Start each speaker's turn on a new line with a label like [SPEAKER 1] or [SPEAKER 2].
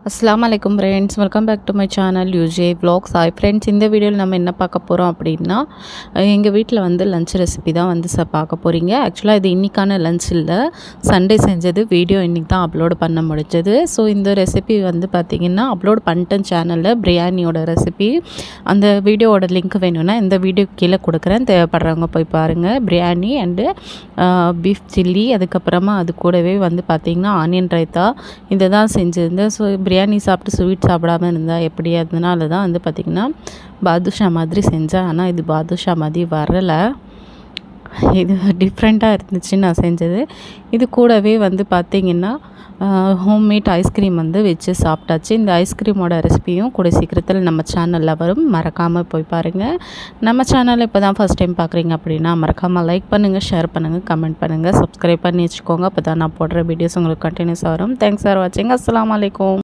[SPEAKER 1] அஸ்ஸலாமு அலைக்கும் friends, welcome back to my channel UJ vlogs. Hi friends, இந்த வீடியோவில் நம்ம என்ன பார்க்க போகிறோம் அப்படின்னா, எங்கள் வீட்டில் வந்து லஞ்ச் ரெசிபி தான் வந்து பார்க்க போகிறீங்க. ஆக்சுவலாக இது இன்றைக்கான லஞ்ச் இல்லை, சண்டே செஞ்சது. வீடியோ இன்றைக்கி தான் அப்லோடு பண்ண முடிஞ்சது. ஸோ இந்த ரெசிபி வந்து பார்த்திங்கன்னா அப்லோட் பண்ணிட்டேன் சேனலில், பிரியாணியோட ரெசிபி. அந்த வீடியோவோட லிங்க் வேணும்னா இந்த வீடியோ கீழே கொடுக்குறேன், தேவைப்படுறவங்க போய் பாருங்கள். பிரியாணி அண்டு பீஃப் சில்லி, அதுக்கப்புறமா அது கூடவே வந்து பார்த்திங்கன்னா ஆனியன் ரைத்தா, இதை தான் செஞ்சுருந்தேன். ஸோ பிரியாணி சாப்பிட்டு ஸ்வீட் சாப்பிடாமல் இருந்தால் எப்படி, அதனால தான் வந்து பார்த்திங்கன்னா பாதுஷா மாதிரி செஞ்சேன். ஆனால் இது பாதுஷா மாதிரி வரலை, இது டிஃப்ரெண்ட்டாக இருந்துச்சு நான் செஞ்சது. இது கூடவே வந்து பார்த்திங்கன்னா ஹோம்மேட் ஐஸ்கிரீம் வந்து வச்சு சாப்பிட்டாச்சு. இந்த ஐஸ்கிரீமோட ரெசிபியும் கூட சீக்கிரத்தில் நம்ம சேனலில் வரும், மறக்காமல் போய் பாருங்கள். நம்ம சேனலில் இப்போ தான் ஃபஸ்ட் டைம் பார்க்குறீங்க அப்படின்னா மறக்காமல் லைக் பண்ணுங்கள், ஷேர் பண்ணுங்கள், கமெண்ட் பண்ணுங்கள், சப்ஸ்கிரைப் பண்ணி வச்சுக்கோங்க. அப்போ தான் நான் போடுற வீடியோஸ் உங்களுக்கு கண்டினியூஸாக வரும். தேங்க்ஸ் ஃபார் வாட்சிங். அஸ்ஸலாமு அலைக்கும்.